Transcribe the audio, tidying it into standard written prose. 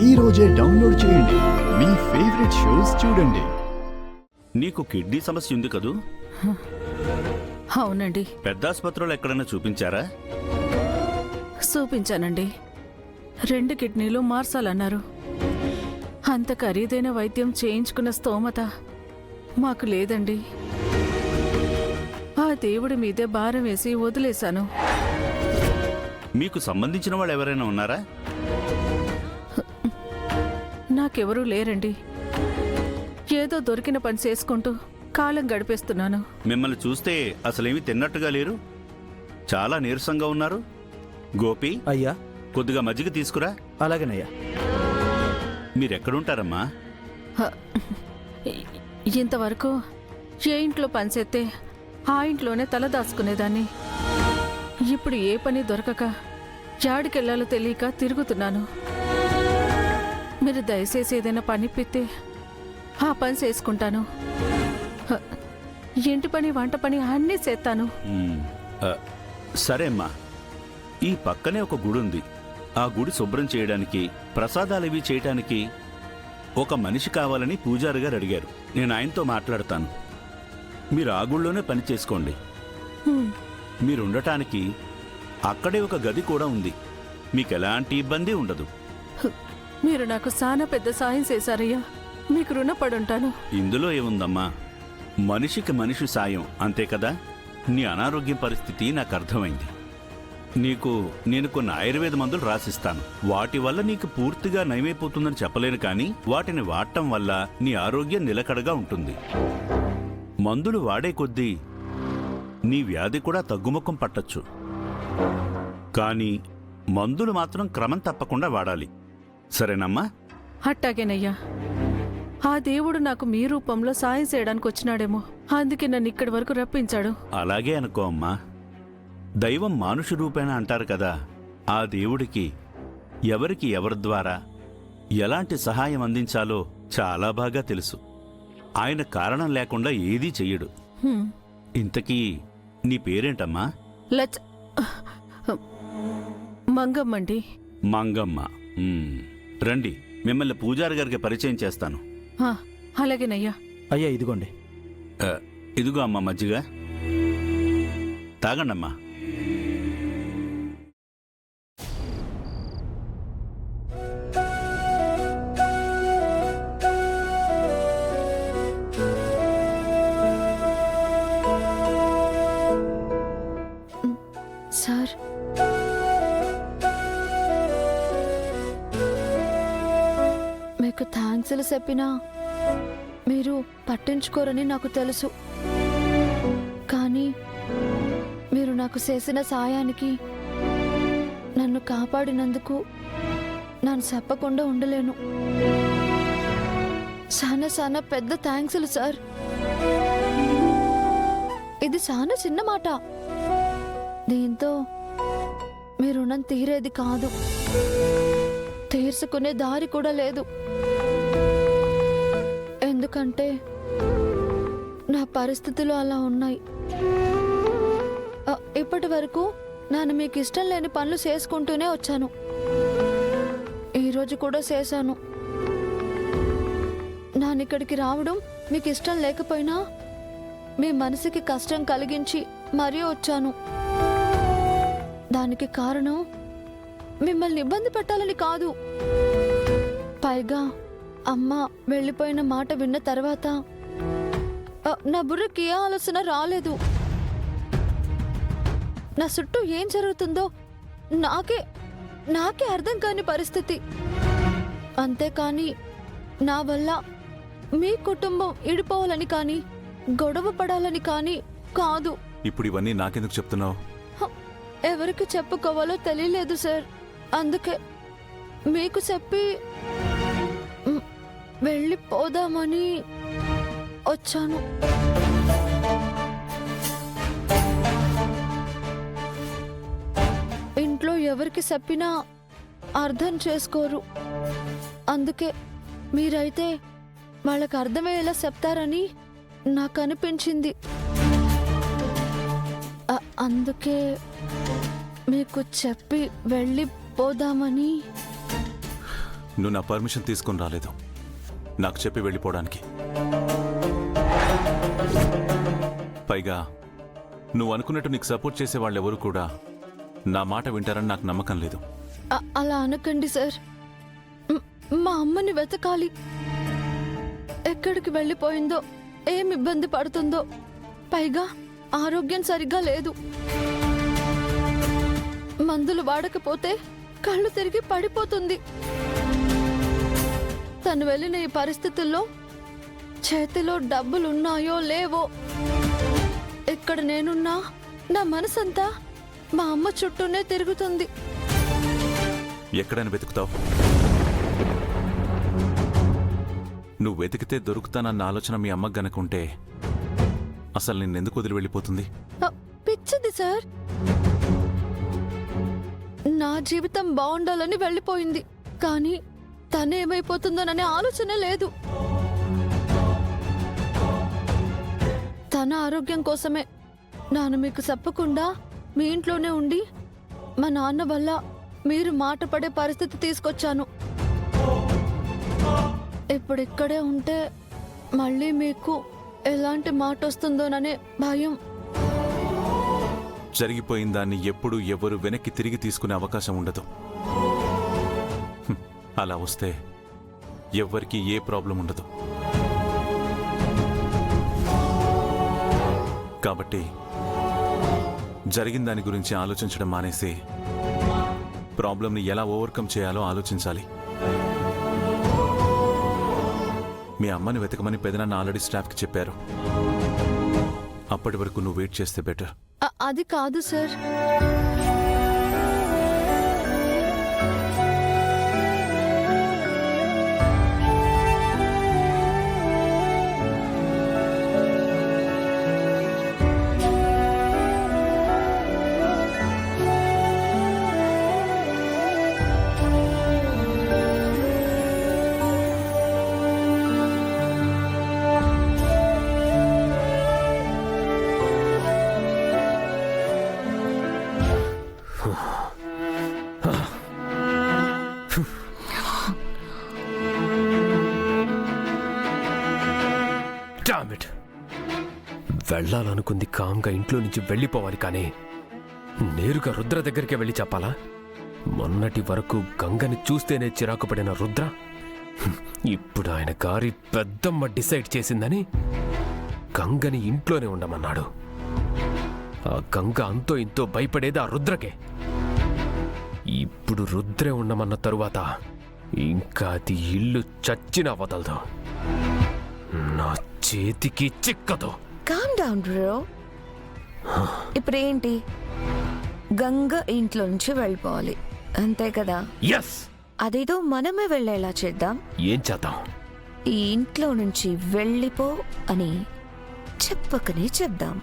ఈ రోజే డౌన్లోడ్ చేయండి. మీ ఫేవరెట్ షోస్ చూడండి. నీకు కిడ్నీ సమస్య ఉంది కదూ? అవునండి. పెద్ద ఆసుపత్రిలో ఎక్కడైనా చూపించారా? చూపించానండి. 2 కిడ్నీలు మార్చాలన్నారు. అంత ఖరీదైన వైద్యం చేయించుకున్న స్తోమత మాకు లేదండి. ఆ దేవుడి మీదే భారం వేసి వదిలేశాను. మీకు సంబంధించిన వాళ్ళు ఎవరైనా ఉన్నారా? నాకెవరూ లేరండి. ఏదో దొరికిన పని చేసుకుంటూ కాలం గడిపేస్తున్నాను. మిమ్మల్ని చూస్తే అసలేమీ తిన్నట్టుగా లేరు, చాలా నీరసంగా ఉన్నారు. గోపి, అయ్యా. కొద్దిగా మజ్జిగ తీసుకురా. అలాగేనయ్యా. మీరెక్కడుంటారమ్మా? ఇంతవరకు ఏ ఇంట్లో పనిచేస్తే ఆ ఇంట్లోనే తల దాచుకునేదాన్ని. ఇప్పుడు ఏ పని దొరకక యాడికెళ్లాలో తెలియక తిరుగుతున్నాను. మీరు దయచేసి ఏదైనా పని పిత్తే ఆ పని చేసుకుంటాను. ఇంటి పని, వంట పని అన్నీ చేస్తాను. సరే అమ్మా, ఈ పక్కనే ఒక గుడి ఉంది. ఆ గుడి శుభ్రం చేయడానికి, ప్రసాదాలవి చేయటానికి ఒక మనిషి కావాలని పూజారి గారు అడిగారు. నేను ఆయనతో మాట్లాడతాను. మీరు ఆ గుళ్ళోనే పని చేసుకోండి. మీరుండటానికి అక్కడే ఒక గది కూడా ఉంది. మీకెలాంటి ఇబ్బంది ఉండదు. మీరు నాకు చాలా పెద్ద సాయం చేశారయ్యా. మీకు రుణపడుంటాను. ఇందులో ఏముందమ్మా, మనిషికి మనిషి సాయం, అంతే కదా. నీ అనారోగ్యం పరిస్థితి నాకు అర్థమైంది. నీకు నేను కొన్ని ఆయుర్వేద మందులు రాసిస్తాను. వాటి వల్ల నీకు పూర్తిగా నయమైపోతుందని చెప్పలేను, కానీ వాటిని వాడటం వల్ల నీ ఆరోగ్యం నిలకడగా ఉంటుంది. మందులు వాడే కొద్దీ నీ వ్యాధి కూడా తగ్గుముఖం పట్టచ్చు. కానీ మందులు మాత్రం క్రమం తప్పకుండా వాడాలి. సరేనమ్మా? అట్టాగేనయ్యా. ఆ దేవుడు నాకు మీ రూపంలో సాయం చేయడానికి వచ్చినాడేమో, అందుకే నన్ను ఇక్కడి వరకు రప్పించాడు. అలాగే అనుకో అమ్మా. దైవం మానుష రూపేణ అంటారు కదా. ఆ దేవుడికి ఎవరికి ఎవరి ద్వారా ఎలాంటి సహాయం అందించాలో చాలా బాగా తెలుసు. ఆయన కారణం లేకుండా ఏదీ చెయ్యడు. ఇంతకీ నీ పేరేంటమ్మా? మంగమ్మండి. మంగమ్మ. రండి, మిమ్మల్ని పూజారి గారికి పరిచయం చేస్తాను. అలాగేనయ్యా. అయ్యా ఇదిగోండి. ఇదిగో అమ్మ మజ్జిగ, తాగండమ్మా. సార్, మీకు థ్యాంక్స్లు చెప్పినా మీరు పట్టించుకోరని నాకు తెలుసు. కానీ మీరు నాకు చేసిన సాయానికి, నన్ను కాపాడినందుకు నన్ను చెప్పకుండా ఉండలేను. చాలా పెద్ద థ్యాంక్స్లు సార్. ఇది చాలా చిన్న మాట. దీంతో మీ రుణం తీరేది కాదు, తీర్చుకునే దారి కూడా లేదు. ఎందుకంటే నా పరిస్థితులు అలా ఉన్నాయి. ఇప్పటి వరకు నేను మీకు ఇష్టం లేని పనులు చేసుకుంటూనే వచ్చాను. ఈరోజు కూడా చేశాను. నేను ఇక్కడికి రావడం మీకు ఇష్టం లేకపోయినా మీ మనసుకి కష్టం కలిగించి మరీ వచ్చాను. దానికి కారణం మిమ్మల్ని ఇబ్బంది పెట్టాలని కాదు. పైగా అమ్మ వెళ్ళిపోయిన మాట విన్న తర్వాత నా బుర్రకి ఏ ఆలోచన రాలేదు. నా చుట్టూ ఏం జరుగుతుందో నాకే అర్థం కాని పరిస్థితి. అంతేకాని నా వల్ల మీ కుటుంబం ఇడిపోవాలని కానీ, గొడవ పడాలని కానీ కాదు. ఇప్పుడు ఇవన్నీ నాకెందుకు చెప్తున్నావు? ఎవరికి చెప్పుకోవాలో తెలియలేదు సార్. అందుకే మీకు చెప్పి వెళ్ళిపోదామని వచ్చాను. ఇంట్లో ఎవరికి చెప్పినా అర్థం చేసుకోరు. అందుకే మీరైతే వాళ్ళకి అర్థమయ్యేలా చెప్తారని నాకు అనిపించింది. అందుకే మీకు చెప్పి వెళ్ళిపోదామని. నువ్వు నా పర్మిషన్ తీసుకుని రాలేదు నాకు చెప్పి వెళ్ళిపోవడానికి. పైగా నువ్వు అనుకున్నట్టు నీకు సపోర్ట్ చేసే వాళ్ళెవరూ కూడా నా మాట వింటారని నాకు నమ్మకం లేదు. అలా అనకండి సార్. మా అమ్మని వెతకాలి. ఎక్కడికి వెళ్ళిపోయిందో, ఏం ఇబ్బంది పడుతుందో, పైగా ఆరోగ్యం సరిగ్గా లేదు. మందులు వాడకపోతే కళ్ళు తిరిగి పడిపోతుంది. తను వెళ్ళిన ఈ పరిస్థితుల్లో చేతిలో డబ్బులున్నాయో లేవో, ఇక్కడ నేనున్నా నా మనసంతా మా అమ్మ చుట్టూనే తిరుగుతుంది. ఎక్కడైనా వెతుకుతావు? నువ్వు వెతికితే దొరుకుతానన్న ఆలోచన మీ అమ్మకు గనుకుంటే అసలు నిన్నెందుకు వదిలి వెళ్ళిపోతుంది? పిచ్చిది సార్. నా జీవితం బాగుండాలని వెళ్ళిపోయింది, కానీ తనేమైపోతుందోననే ఆలోచన లేదు. తన ఆరోగ్యం కోసమే నాన్న మీకు చెప్పకుండా మీ ఇంట్లోనే ఉండి మా నాన్న వల్ల మీరు మాట పడే పరిస్థితి తీసుకొచ్చాను. ఇప్పుడు ఇక్కడే ఉంటే మళ్ళీ మీకు ఎలాంటి మాట వస్తుందోననే భయం. జరిగిపోయిన దాన్ని ఎప్పుడూ ఎవరు వెనక్కి తిరిగి తీసుకునే అవకాశం ఉండదు. అలా వస్తే ఎవ్వరికీ ఏ ప్రాబ్లం ఉండదు. కాబట్టి జరిగిన దాని గురించి ఆలోచించడం మానేసి ప్రాబ్లంని ఎలా ఓవర్కమ్ చేయాలో ఆలోచించాలి. మీ అమ్మని వెతకమని పెదనాన్న ఆల్రెడీ స్టాఫ్కి చెప్పారు. అప్పటి వరకు నువ్వు వెయిట్ చేస్తే బెటర్. అది కాదు సార్. వెళ్ళాలనుకుంది కామ్గా ఇంట్లో నుంచి వెళ్ళిపోవాలి, కానీ నేరుగా రుద్ర దగ్గరికి వెళ్ళి చెప్పాలా? మొన్నటి వరకు గంగని చూస్తేనే చిరాకు పడిన రుద్ర ఇప్పుడు ఆయన గారి పెద్దమ్మ డిసైడ్ చేసిందని గంగని ఇంట్లోనే ఉండమన్నాడు. ఆ గంగ అంతో ఇంతో భయపడేది ఆ రుద్రకే. ఇప్పుడు రుద్రే ఉండమన్న తరువాత ఇంకా అది ఇల్లు చచ్చినా వదలదు, నా చేతికి చిక్కదు. Calm down bro. ఇప్పుడేంటి, గంగ ఇంట్లో నుంచి వెళ్ళిపోవాలి అంతే కదా? ఎస్. అదేదో మనమే వెళ్ళేలా చేద్దాం. ఏం చేద్దాం? ఈ ఇంట్లో నుంచి వెళ్ళిపో అని చెప్పకనే చెప్దాం.